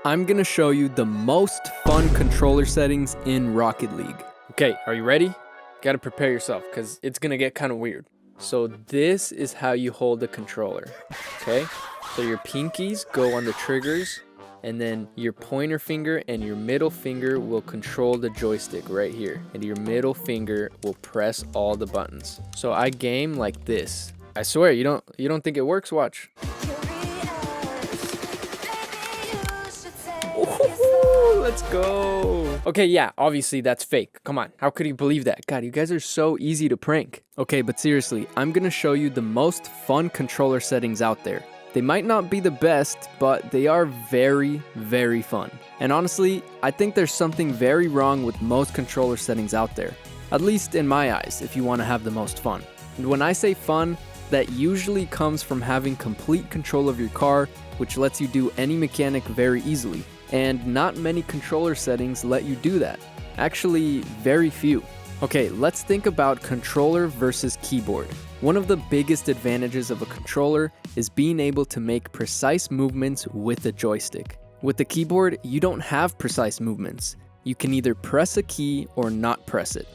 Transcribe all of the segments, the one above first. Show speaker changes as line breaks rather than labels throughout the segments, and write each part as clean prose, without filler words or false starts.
I'm gonna show you the most fun controller settings in Rocket League. Okay, are you ready? Gotta prepare yourself because it's gonna get kind of weird. So this is how you hold the controller, okay? So your pinkies go on the triggers, and then your pointer finger and your middle finger will control the joystick right here. And your middle finger will press all the buttons. So I game like this. I swear, you don't think it works? Watch. Ooh, let's go. Okay, yeah, obviously that's fake. Come on, how could you believe that? God, you guys are so easy to prank. Okay, but seriously, I'm gonna show you the most fun controller settings out there. They might not be the best, but they are very, very fun. And honestly, I think there's something very wrong with most controller settings out there. At least in my eyes, if you want to have the most fun. And when I say fun, that usually comes from having complete control of your car, which lets you do any mechanic very easily. And not many controller settings let you do that. Actually, very few. Okay, let's think about controller versus keyboard. One of the biggest advantages of a controller is being able to make precise movements with a joystick. With the keyboard, you don't have precise movements. You can either press a key or not press it.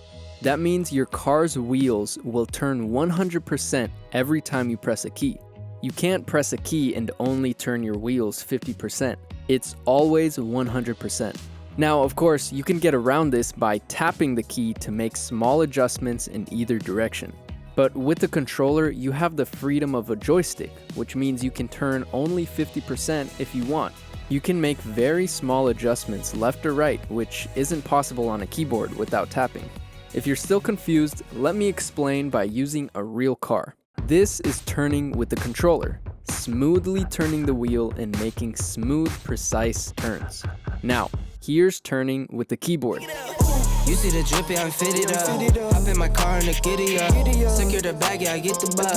That means your car's wheels will turn 100% every time you press a key. You can't press a key and only turn your wheels 50%. It's always 100%. Now, of course, you can get around this by tapping the key to make small adjustments in either direction. But with the controller, you have the freedom of a joystick, which means you can turn only 50% if you want. You can make very small adjustments left or right, which isn't possible on a keyboard without tapping. If you're still confused, let me explain by using a real car. This is turning with the controller, smoothly turning the wheel and making smooth, precise turns. Now, here's turning with the keyboard.
You see the drippy, I'm fitted up. Hop in my car and the giddy up. Secure the bag, yeah, I get the bus.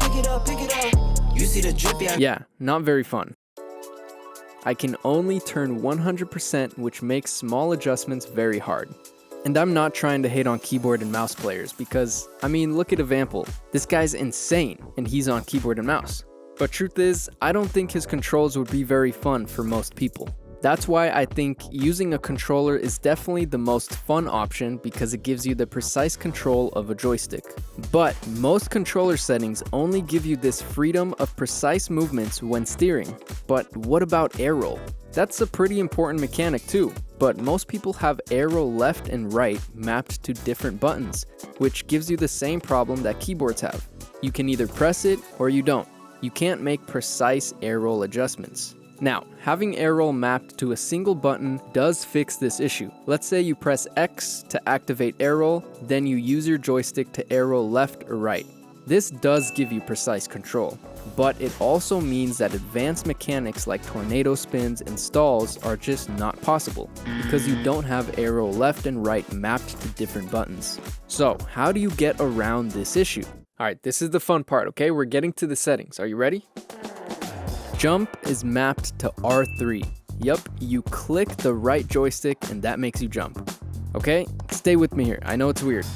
Pick it up. You see the drippy,
Yeah, not very fun. I can only turn 100%, which makes small adjustments very hard. And I'm not trying to hate on keyboard and mouse players because, I mean, look at Evampel. This guy's insane, and he's on keyboard and mouse. But truth is, I don't think his controls would be very fun for most people. That's why I think using a controller is definitely the most fun option because it gives you the precise control of a joystick. But most controller settings only give you this freedom of precise movements when steering. But what about air roll? That's a pretty important mechanic too, but most people have air roll left and right mapped to different buttons, which gives you the same problem that keyboards have. You can either press it or you don't. You can't make precise air roll adjustments. Now, having air roll mapped to a single button does fix this issue. Let's say you press X to activate air roll, then you use your joystick to air roll left or right. This does give you precise control, but it also means that advanced mechanics like tornado spins and stalls are just not possible because you don't have air roll left and right mapped to different buttons. So, how do you get around this issue? Alright, this is the fun part, okay? We're getting to the settings. Are you ready? Jump is mapped to R3. Yup, you click the right joystick and that makes you jump. Okay, stay with me here, I know it's weird.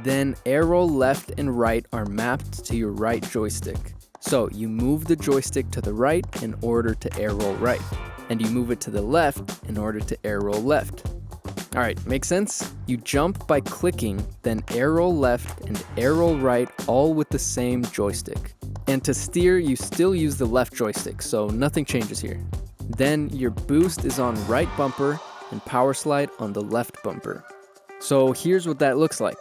Then air roll left and right are mapped to your right joystick. So you move the joystick to the right in order to air roll right, and you move it to the left in order to air roll left. Alright, makes sense? You jump by clicking, then air roll left and air roll right all with the same joystick. And to steer, you still use the left joystick, so nothing changes here. Then your boost is on right bumper and power slide on the left bumper. So here's what that looks like.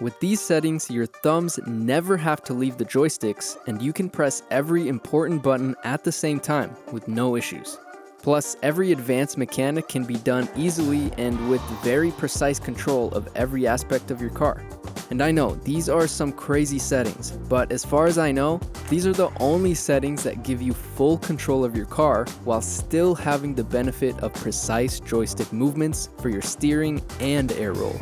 With these settings, your thumbs never have to leave the joysticks, and you can press every important button at the same time with no issues. Plus, every advanced mechanic can be done easily and with very precise control of every aspect of your car. And I know, these are some crazy settings, but as far as I know, these are the only settings that give you full control of your car while still having the benefit of precise joystick movements for your steering and air roll.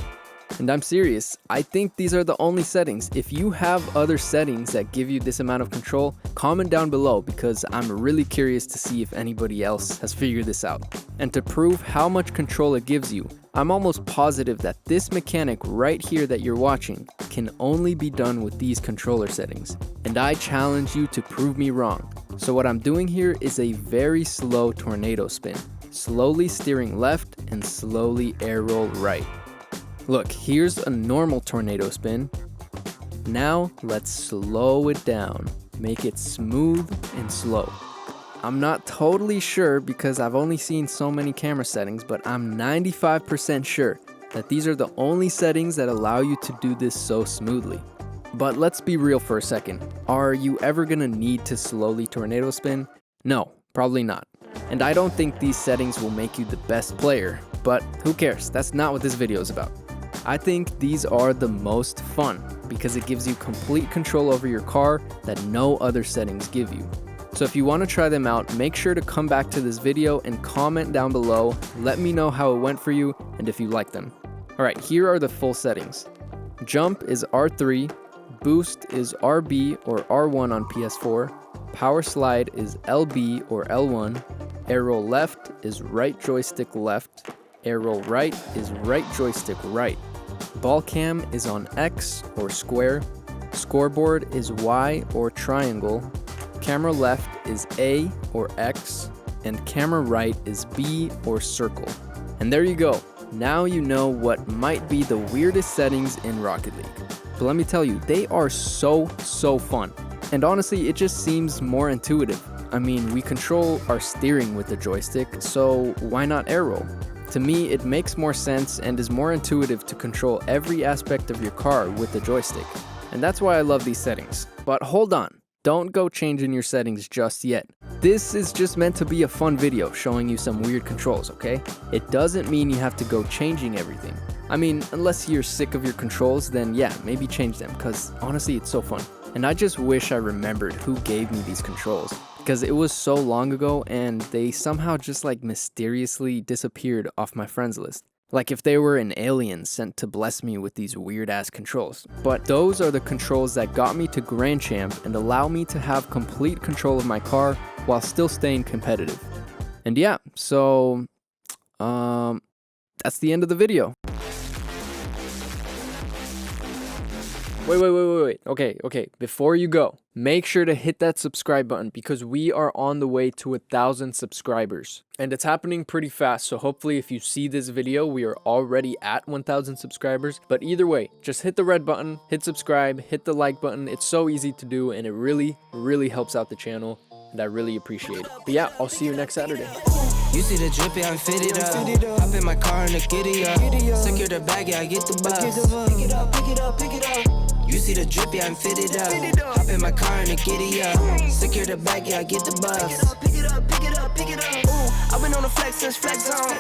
And I'm serious, I think these are the only settings. If you have other settings that give you this amount of control, comment down below because I'm really curious to see if anybody else has figured this out. And to prove how much control it gives you, I'm almost positive that this mechanic right here that you're watching can only be done with these controller settings. And I challenge you to prove me wrong. So what I'm doing here is a very slow tornado spin, slowly steering left and slowly air roll right. Look, here's a normal tornado spin. Now let's slow it down, make it smooth and slow. I'm not totally sure because I've only seen so many camera settings, but I'm 95% sure that these are the only settings that allow you to do this so smoothly. But let's be real for a second. Are you ever gonna need to slowly tornado spin? No, probably not. And I don't think these settings will make you the best player, but who cares? That's not what this video is about. I think these are the most fun because it gives you complete control over your car that no other settings give you. So if you want to try them out, make sure to come back to this video and comment down below. Let me know how it went for you and if you like them. Alright, here are the full settings. Jump is R3, boost is RB or R1 on PS4, power slide is LB or L1, air roll left is right joystick left, air roll right is right joystick right, ball cam is on X or square, scoreboard is Y or triangle, camera left is A or X, and camera right is B or circle. And there you go. Now you know what might be the weirdest settings in Rocket League. But let me tell you, they are so fun. And honestly, it just seems more intuitive. I mean, we control our steering with the joystick, so why not air roll? To me, it makes more sense and is more intuitive to control every aspect of your car with the joystick. And that's why I love these settings. But hold on. Don't go changing your settings just yet. This is just meant to be a fun video showing you some weird controls, okay? It doesn't mean you have to go changing everything. I mean, unless you're sick of your controls, then yeah, maybe change them, because honestly, it's so fun. And I just wish I remembered who gave me these controls, because it was so long ago and they somehow just like mysteriously disappeared off my friends list. Like if they were an alien sent to bless me with these weird ass controls. But those are the controls that got me to Grand Champ and allow me to have complete control of my car while still staying competitive. And yeah, so that's the end of the video. Wait. Okay. Before you go, make sure to hit that subscribe button because we are on the way to 1,000 subscribers. And it's happening pretty fast, so hopefully if you see this video, we are already at 1,000 subscribers. But either way, just hit the red button, hit subscribe, hit the like button. It's so easy to do and it really helps out the channel. And I really appreciate it. But yeah, I'll see you next Saturday.
You see the drippy, I'm fitted up. Hop in my car and the giddy up. Secure the bag, yeah, I get the bus. Pick it up. You see the drippy, I'm fitted up. Hop in my car and the giddy up. Secure the bag, yeah, I get the bus. Pick it up. I've been on the flex since flex zone.